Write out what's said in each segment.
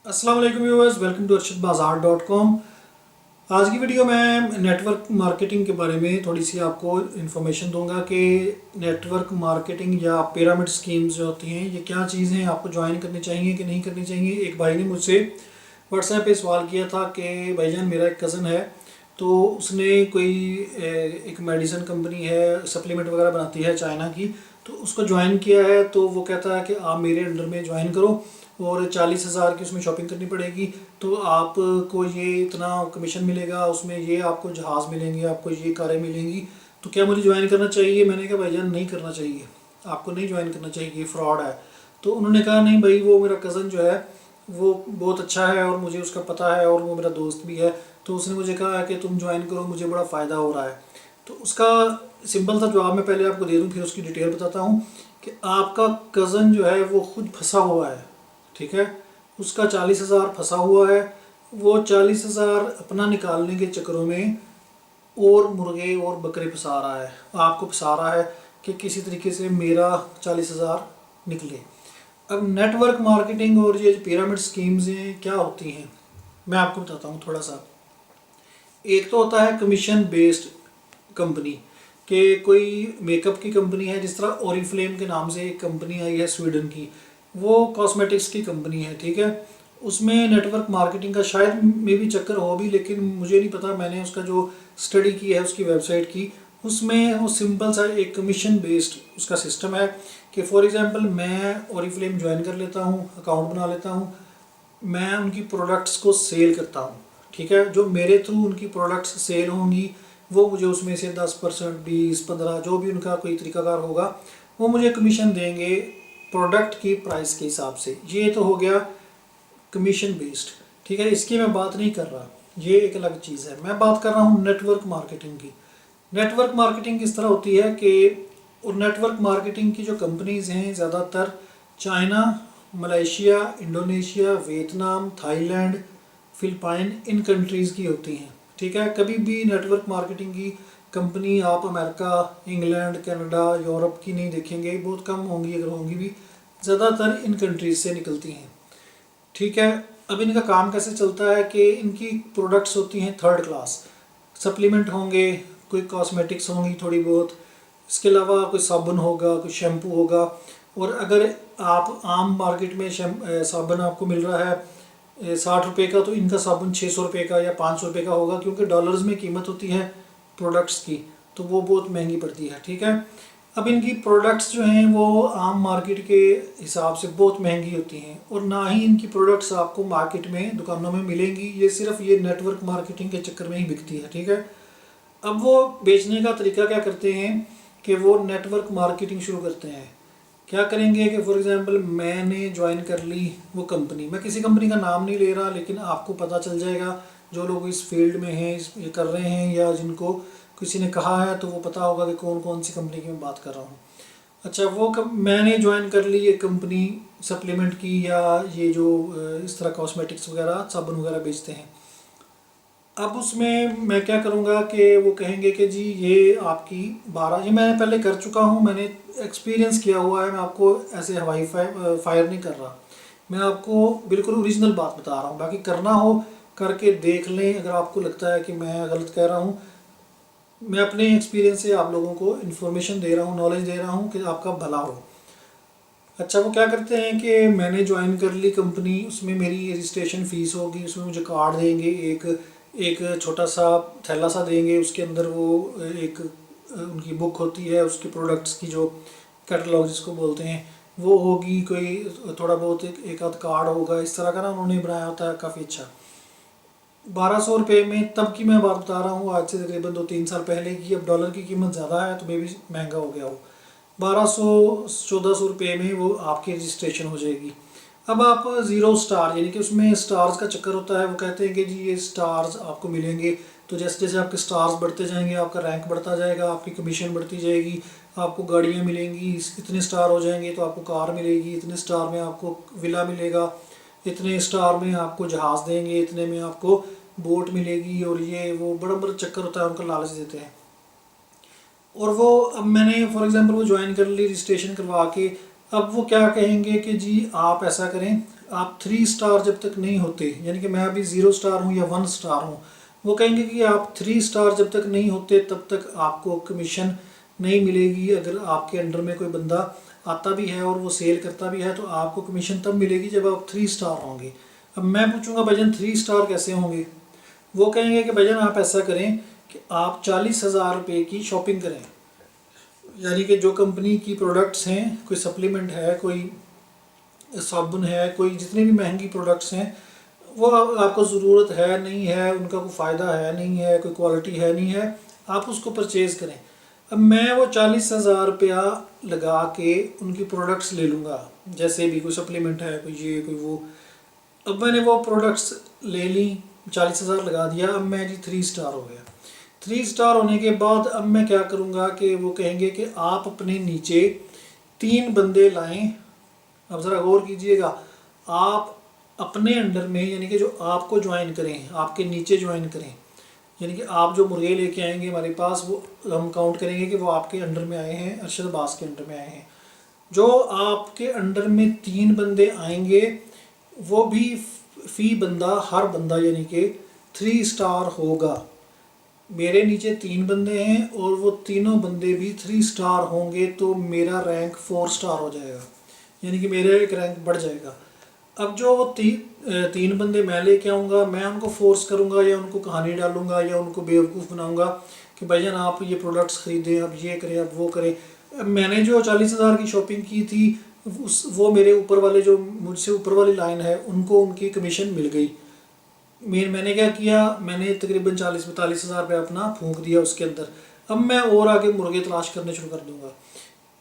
अस्सलाम वालेकुम viewers, welcome to arshidbazaar.com। आज की वीडियो में नेटवर्क मार्केटिंग के बारे में थोड़ी सी आपको इन्फॉर्मेशन दूंगा कि नेटवर्क मार्केटिंग या पिरामिड स्कीम्स जो होती हैं ये क्या चीज़ हैं, आपको ज्वाइन करनी चाहिए कि नहीं करनी चाहिए। एक भाई ने मुझसे व्हाट्सएप पे सवाल किया था कि भाईजान मेरा एक कज़न है तो उसने कोई एक मेडिसिन कंपनी है, सप्लीमेंट वगैरह बनाती है चाइना की, तो उसको ज्वाइन किया है। तो वो कहता है कि आप मेरे अंडर में ज्वाइन करो और 40,000 की उसमें शॉपिंग करनी पड़ेगी, तो आपको ये इतना कमीशन मिलेगा, उसमें ये आपको जहाज़ मिलेंगे, आपको ये कारें मिलेंगी, तो क्या मुझे ज्वाइन करना चाहिए। मैंने कहा भाईजान नहीं करना चाहिए, आपको नहीं ज्वाइन करना चाहिए, ये फ्रॉड है। तो उन्होंने कहा नहीं भाई, वो मेरा कज़न जो है वो बहुत अच्छा है और मुझे उसका पता है और वो मेरा दोस्त भी है, तो उसने मुझे कहा है कि तुम ज्वाइन करो, मुझे बड़ा फ़ायदा हो रहा है। तो उसका सिंपल सा जवाब मैं पहले आपको दे दूँ, फिर उसकी डिटेल बताता हूँ कि आपका कज़न जो है वो खुद फंसा हुआ है, ठीक है। उसका 40,000 फंसा हुआ है। वो 40,000 अपना निकालने के चक्करों में और मुर्गे और बकरे फंसा रहा है, आपको फंसा रहा है कि किसी तरीके से मेरा 40,000 निकले। अब नेटवर्क मार्केटिंग और ये पिरामिड स्कीम्स हैं क्या होती हैं, मैं आपको बताता हूँ थोड़ा सा। एक तो होता है कमीशन बेस्ड कंपनी, कि कोई मेकअप की कंपनी है, जिस तरह ओरिफ्लेम के नाम से एक कंपनी आई है स्वीडन की, वो कॉस्मेटिक्स की कंपनी है, ठीक है। उसमें नेटवर्क मार्केटिंग का शायद में भी चक्कर हो भी, लेकिन मुझे नहीं पता। मैंने उसका जो स्टडी की है उसकी वेबसाइट की, उसमें वो सिंपल सा एक कमीशन बेस्ड उसका सिस्टम है कि फॉर एग्जांपल मैं ओरिफ्लेम ज्वाइन कर लेता हूँ, अकाउंट बना लेता हूँ, मैं उनकी प्रोडक्ट्स को सेल करता हूँ, ठीक है। जो मेरे थ्रू उनकी प्रोडक्ट्स सेल होंगी वो मुझे उसमें से 10%, 20, 15, जो भी उनका कोई तरीकाकार होगा, वो मुझे कमीशन देंगे प्रोडक्ट की प्राइस के हिसाब से। ये तो हो गया कमीशन बेस्ड, ठीक है। इसकी मैं बात नहीं कर रहा, ये एक अलग चीज़ है। मैं बात कर रहा हूँ नेटवर्क मार्केटिंग की। नेटवर्क मार्केटिंग किस तरह होती है कि और नेटवर्क मार्केटिंग की जो कंपनीज़ हैं ज़्यादातर China, Malaysia, Indonesia, Vietnam, Thailand, Philippine, इन कंट्रीज़ की होती हैं, ठीक है। कभी भी नेटवर्क मार्केटिंग की कंपनी आप अमेरिका, इंग्लैंड, कनाडा, यूरोप की नहीं देखेंगे, बहुत कम होंगी, अगर होंगी भी ज़्यादातर इन कंट्रीज़ से निकलती हैं, ठीक है। अब इनका काम कैसे चलता है कि इनकी प्रोडक्ट्स होती हैं थर्ड क्लास, सप्लीमेंट होंगे, कोई कॉस्मेटिक्स होंगी थोड़ी बहुत, इसके अलावा कोई साबुन होगा, कोई शैम्पू होगा। और अगर आप आम मार्केट में साबुन आपको मिल रहा है 60 रुपये का, तो इनका साबुन 600 रुपये का या 500 रुपये का होगा, क्योंकि डॉलर्स में कीमत होती है प्रोडक्ट्स की, तो वो बहुत महंगी पड़ती है, ठीक है। अब इनकी प्रोडक्ट्स जो हैं वो आम मार्केट के हिसाब से बहुत महंगी होती हैं, और ना ही इनकी प्रोडक्ट्स आपको मार्केट में दुकानों में मिलेंगी, ये सिर्फ ये नेटवर्क मार्केटिंग के चक्कर में ही बिकती है, ठीक है। अब वो बेचने का तरीका क्या करते हैं कि वो नेटवर्क मार्केटिंग शुरू करते हैं। क्या करेंगे कि फॉर एग्जांपल मैंने ज्वाइन कर ली वो कंपनी, मैं किसी कंपनी का नाम नहीं ले रहा, लेकिन आपको पता चल जाएगा, जो लोग इस फील्ड में हैं, इस ये कर रहे हैं, या जिनको किसी ने कहा है तो वो पता होगा कि कौन कौन सी कंपनी की मैं बात कर रहा हूँ। अच्छा, मैंने ज्वाइन कर ली ये कंपनी सप्लीमेंट की, या ये जो इस तरह कॉस्मेटिक्स वगैरह साबुन वगैरह बेचते हैं। अब उसमें मैं क्या करूँगा कि वो कहेंगे कि जी ये आपकी 12, ये मैंने पहले कर चुका हूँ, मैंने एक्सपीरियंस किया हुआ है, मैं आपको ऐसे हवाई फायर नहीं कर रहा, मैं आपको बिल्कुल ओरिजिनल बात बता रहा हूँ। बाकी करना हो करके देख लें, अगर आपको लगता है कि मैं गलत कह रहा हूँ, मैं अपने एक्सपीरियंस से आप लोगों को इन्फॉर्मेशन दे रहा हूँ, नॉलेज दे रहा हूँ कि आपका भला हो। अच्छा, वो क्या करते हैं कि मैंने ज्वाइन कर ली कंपनी, उसमें मेरी रजिस्ट्रेशन फ़ीस होगी, उसमें मुझे कार्ड देंगे, एक एक छोटा सा थैला सा देंगे, उसके अंदर वो एक उनकी बुक होती है, उसके प्रोडक्ट्स की जो कैटलॉग जिसको बोलते हैं वो होगी, कोई थोड़ा बहुत एक आध कार्ड होगा, इस तरह का ना उन्होंने बनाया होता है, काफ़ी अच्छा। 1200 रुपये में, तब की मैं बात बता रहा हूँ, आज से तकरीबन 2-3 साल पहले की, अब डॉलर की कीमत ज़्यादा है तो मे भी महंगा हो गया हो। 1200-1400 रुपये में वो आपकी रजिस्ट्रेशन हो जाएगी। अब आप ज़ीरो स्टार, यानी कि उसमें स्टार्स का चक्कर होता है, वो कहते हैं कि जी ये स्टार्स आपको मिलेंगे, तो जैसे जैसे आपके स्टार्स बढ़ते जाएंगे आपका रैंक बढ़ता जाएगा, आपकी कमीशन बढ़ती जाएगी, आपको गाड़ियाँ मिलेंगी, इतने स्टार हो जाएंगे तो आपको कार मिलेगी, इतने स्टार में आपको विला मिलेगा, इतने स्टार में आपको जहाज़ देंगे, इतने में आपको बोट मिलेगी, और ये वो बड़ा बड़ा चक्कर होता है, उनका लालच देते हैं। और वो, अब मैंने फॉर एग्जांपल वो ज्वाइन कर ली रजिस्ट्रेशन करवा के, अब वो क्या कहेंगे कि जी आप ऐसा करें, आप 3 स्टार जब तक नहीं होते, यानी कि मैं अभी 0 स्टार हूँ या 1 स्टार हूँ, वो कहेंगे कि आप 3 स्टार जब तक नहीं होते तब तक आपको कमीशन नहीं मिलेगी। अगर आपके अंडर में कोई बंदा आता भी है और वो सेल करता भी है तो आपको कमीशन तब मिलेगी जब आप 3 स्टार होंगे। अब मैं पूछूंगा भाईजान 3 स्टार कैसे होंगे? वो कहेंगे कि भाईजान आप ऐसा करें कि आप 40,000 रुपये की शॉपिंग करें, यानी कि जो कंपनी की प्रोडक्ट्स हैं, कोई सप्लीमेंट है, कोई साबुन है, कोई जितनी भी महंगी प्रोडक्ट्स हैं, वो आपको ज़रूरत है नहीं है, उनका कोई फ़ायदा है नहीं है, कोई क्वालिटी है नहीं है, आप उसको परचेज़ करें। अब मैं वो 40,000 रुपया लगा के उनकी प्रोडक्ट्स ले लूँगा, जैसे भी कोई सप्लीमेंट है, कोई ये कोई वो। अब मैंने वो प्रोडक्ट्स ले ली, 40,000 लगा दिया, अब मैं जी 3 स्टार हो गया। 3 स्टार होने के बाद अब मैं क्या करूँगा कि वो कहेंगे कि आप अपने नीचे 3 बंदे लाएं। अब ज़रा गौर कीजिएगा, आप अपने अंडर में, यानी कि जो आपको ज्वाइन करें, आपके नीचे ज्वाइन करें, यानी कि आप जो मुर्गे लेके आएंगे हमारे पास, वो हम काउंट करेंगे कि वो आपके अंडर में आए हैं, अरशद अब्बास के अंडर में आए हैं। जो आपके अंडर में 3 बंदे आएंगे वो भी फी बंदा, हर बंदा यानी कि 3 स्टार होगा। मेरे नीचे 3 बंदे हैं और वो तीनों बंदे भी 3 स्टार होंगे, तो मेरा रैंक 4 स्टार हो जाएगा, यानी कि मेरा एक रैंक बढ़ जाएगा। अब जो वो 3 बंदे मैं लेके आऊँगा, मैं उनको फोर्स करूँगा या उनको कहानी डालूँगा या उनको बेवकूफ़ बनाऊँगा कि भाईजान आप ये प्रोडक्ट्स ख़रीदें, अब ये करें, अब वो करें। अब मैंने जो 40,000 की शॉपिंग की थी, वो मेरे ऊपर वाले, जो मुझसे ऊपर वाली लाइन है, उनको उनकी कमीशन मिल गई। मैंने क्या किया, मैंने तकरीबन 40-42 हज़ार रुपये अपना फूंक दिया उसके अंदर। अब मैं और आगे मुर्गे तलाश करने शुरू कर दूँगा।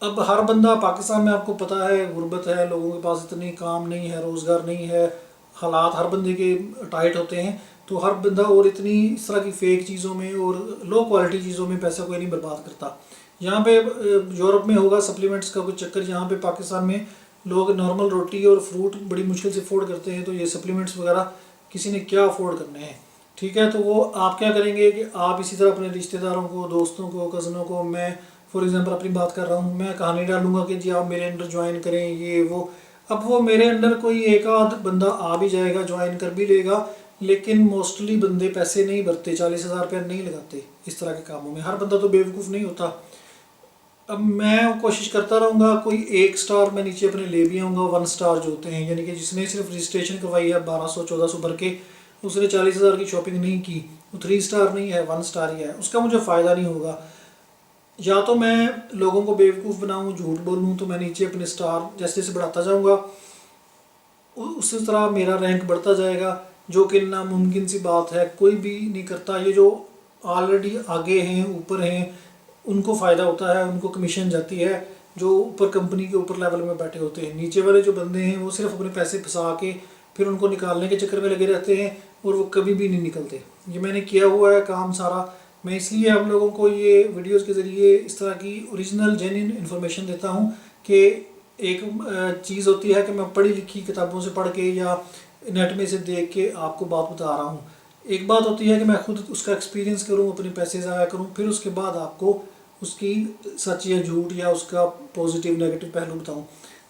अब हर बंदा, पाकिस्तान में आपको पता है गुर्बत है, लोगों के पास इतनी काम नहीं है, रोज़गार नहीं है, हालात हर बंदे के टाइट होते हैं, तो हर बंदा और इतनी इस तरह की फ़ेक चीज़ों में और लो क्वालिटी चीज़ों में पैसा कोई नहीं बर्बाद करता। यहाँ पे यूरोप में होगा सप्लीमेंट्स का कुछ चक्कर, यहाँ पे पाकिस्तान में लोग नॉर्मल रोटी और फ्रूट बड़ी मुश्किल से अफोर्ड करते हैं, तो ये सप्लीमेंट्स वगैरह किसी ने क्या अफोर्ड करने हैं। ठीक है, तो वो आप क्या करेंगे कि आप इसी तरह अपने रिश्तेदारों को, दोस्तों को, कज़नों को, मैं फॉर एग्जांपल अपनी बात कर रहा हूँ, मैं कहानी डालूंगा कि जी आप मेरे अंडर ज्वाइन करें, ये वो। अब वो मेरे अंडर कोई एक आध बंदा आ भी जाएगा, ज्वाइन कर भी लेगा, लेकिन मोस्टली बंदे पैसे नहीं भरते, 40,000 रुपये नहीं लगाते इस तरह के कामों में। हर बंदा तो बेवकूफ़ नहीं होता। अब मैं कोशिश करता रहूँगा, कोई 1 स्टार मैं नीचे अपने ले भी आऊँगा, 1 स्टार जो होते हैं, यानी कि जिसने सिर्फ रजिस्ट्रेशन करवाई है 1200-1400 भर के, उसने 40,000 की शॉपिंग नहीं की, वो 3 स्टार नहीं है, 1 स्टार ही है, उसका मुझे फ़ायदा नहीं होगा। या तो मैं लोगों को बेवकूफ़ बनाऊँ, झूठ बोलूँ, तो मैं नीचे अपने स्टार जैसे जैसे बढ़ाता जाऊँगा, उसी तरह मेरा रैंक बढ़ता जाएगा, जो कि नामुमकिन सी बात है, कोई भी नहीं करता। ये जो ऑलरेडी आगे हैं, ऊपर हैं, उनको फ़ायदा होता है, उनको कमीशन जाती है, जो ऊपर कंपनी के ऊपर लेवल में बैठे होते हैं। नीचे वाले जो बंदे हैं वो सिर्फ अपने पैसे फंसा के फिर उनको निकालने के चक्कर में लगे रहते हैं और वो कभी भी नहीं निकलते। ये मैंने किया हुआ है काम सारा। मैं इसलिए आप लोगों को ये वीडियोस के ज़रिए इस तरह की ओरिजिनल जेन्युइन इन्फॉर्मेशन देता हूँ कि एक चीज़ होती है कि मैं पढ़ी लिखी किताबों से पढ़ के या नेट में से देख के आपको बात बता रहा हूँ। एक बात होती है कि मैं खुद उसका एक्सपीरियंस करूँ, अपने पैसे ज़ाया करूँ, फिर उसके बाद आपको उसकी सच या झूठ या उसका पॉजिटिव नेगेटिव पहलू बताऊँ।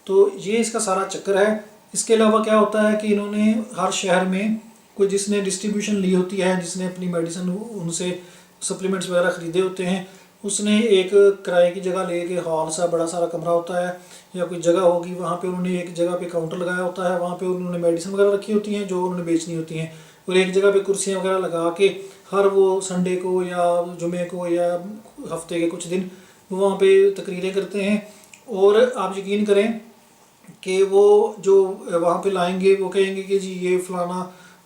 तो ये इसका सारा चक्कर है। इसके अलावा क्या होता है कि इन्होंने हर शहर में कोई जिसने डिस्ट्रीब्यूशन ली होती है, जिसने अपनी मेडिसिन उनसे सप्लीमेंट्स वगैरह ख़रीदे होते हैं, उसने एक किराए की जगह ले के, हॉल सा बड़ा सारा कमरा होता है या कोई जगह होगी, वहाँ पे उन्होंने एक जगह पे काउंटर लगाया होता है, वहाँ पे उन्होंने मेडिसिन वगैरह रखी होती हैं जो उन्होंने बेचनी होती हैं, और एक जगह पे कुर्सियाँ वगैरह लगा के हर वो संडे को या जुमे को या हफ्ते के कुछ दिन वो वहाँ पे तकरीरें करते हैं। और आप यकीन करें कि वो जो वहाँ पे लाएंगे वो कहेंगे कि जी ये फ़लाना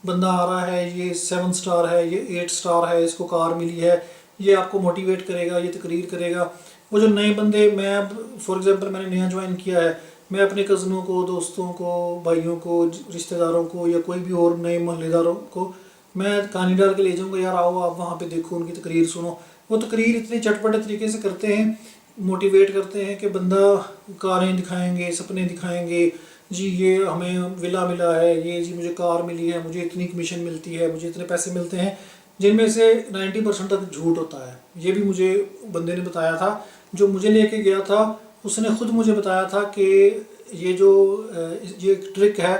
बंदा आ रहा है, ये 7 स्टार है, ये 8 स्टार है, इसको कार मिली है, ये आपको मोटिवेट करेगा, ये तकरीर करेगा। वो जो नए बंदे, मैं फॉर एग्ज़ाम्पल मैंने नया ज्वाइन किया है, मैं अपने कज़नों को, दोस्तों को, भाइयों को, रिश्तेदारों को या कोई भी और नए मोहल्लेदारों को मैं कहानी डाल के ले जाऊँगा, यार आओ आप वहाँ पे देखो, उनकी तकरीर सुनो। वो तकरीर इतनी चटपटे तरीके से करते हैं, मोटिवेट करते हैं कि बंदा कारें दिखाएंगे, सपने दिखाएंगे, जी ये हमें विला मिला है, ये जी मुझे कार मिली है, मुझे इतनी कमीशन मिलती है, मुझे इतने पैसे मिलते हैं, जिनमें से 90% तक झूठ होता है। ये भी मुझे बंदे ने बताया था, जो मुझे लेके गया था, उसने खुद मुझे बताया था कि ये जो ये ट्रिक है,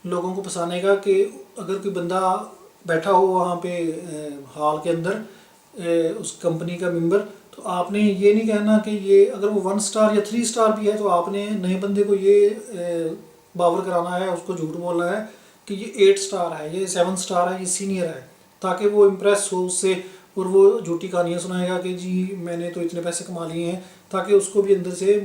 लोगों को फंसाने का कि अगर कोई बंदा बैठा हो वहाँ पे हॉल के अंदर उस कंपनी का मेंबर, तो आपने ये नहीं कहना कि ये अगर वो 1 स्टार या 3 स्टार भी है तो आपने नए बंदे को ये बावर कराना है, उसको झूठ बोलना है कि ये 8 स्टार है, ये 7 स्टार है, ये सीनियर है, ताकि वो इम्प्रेस हो उससे और वो झूठी कहानियाँ सुनाएगा कि जी मैंने तो इतने पैसे कमा लिए हैं, ताकि उसको भी अंदर से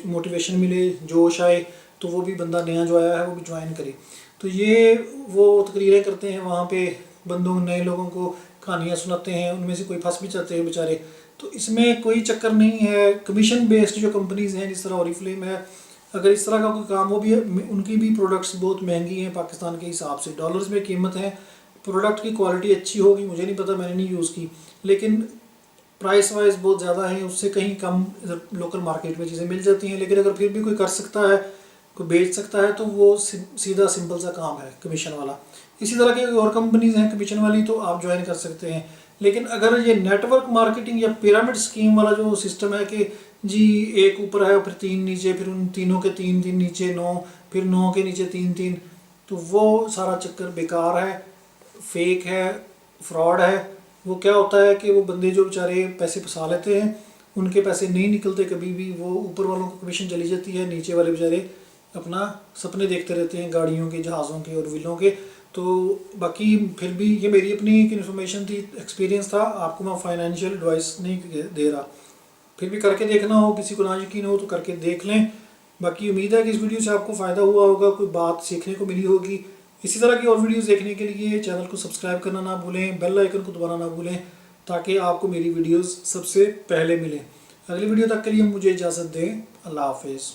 मोटिवेशन मिले, जोश आए, तो वो भी बंदा नया जो आया है वो भी ज्वाइन करे। तो ये वो तकरीरें करते हैं वहाँ पे, बंदों नए लोगों को कहानियाँ सुनाते हैं, उनमें से कोई फंस भी जाते हैं बेचारे। तो इसमें कोई चक्कर नहीं है। कमीशन बेस्ड जो कंपनीज़ हैं जिस तरह ओरिफ्लेम है, अगर इस तरह का कोई काम हो भी है, उनकी भी प्रोडक्ट्स बहुत महंगी हैं पाकिस्तान के हिसाब से, डॉलर्स में कीमत है। प्रोडक्ट की क्वालिटी अच्छी होगी, मुझे नहीं पता, मैंने नहीं यूज़ की, लेकिन प्राइस वाइज बहुत ज़्यादा है, उससे कहीं कम लोकल मार्केट में चीज़ें मिल जाती हैं। लेकिन अगर फिर भी कोई कर सकता है, कोई बेच सकता है, तो वो सीधा सिंपल सा काम है कमीशन वाला। इसी तरह की और कंपनीज हैं कमीशन वाली, तो आप ज्वाइन कर सकते हैं। लेकिन अगर ये नेटवर्क मार्केटिंग या पिरामिड स्कीम वाला जो सिस्टम है कि जी एक ऊपर है फिर 3 नीचे, फिर उन तीनों के 3 नीचे 9, फिर 9 के नीचे 3, तो वो सारा चक्कर बेकार है, फेक है, फ्रॉड है। वो क्या होता है कि वो बंदे जो बेचारे पैसे फंसा लेते हैं, उनके पैसे नहीं निकलते कभी भी, वो ऊपर वालों को कमीशन चली जाती है, नीचे वाले बेचारे अपना सपने देखते रहते हैं गाड़ियों के, जहाज़ों के और विलों के। तो बाकी फिर भी ये मेरी अपनी एक इन्फॉर्मेशन थी, एक्सपीरियंस था, आपको मैं फाइनेंशियल एडवाइस नहीं दे रहा। फिर भी करके देखना हो, किसी को ना यकीन हो तो करके देख लें। बाकी उम्मीद है कि इस वीडियो से आपको फ़ायदा हुआ होगा, कोई बात सीखने को मिली होगी। इसी तरह की और वीडियोस देखने के लिए चैनल को सब्सक्राइब करना ना भूलें, बेल आइकन को दबाना ना भूलें, ताकि आपको मेरी वीडियोस सबसे पहले मिलें। अगली वीडियो तक के लिए मुझे इजाज़त दें। अल्लाह हाफिज़।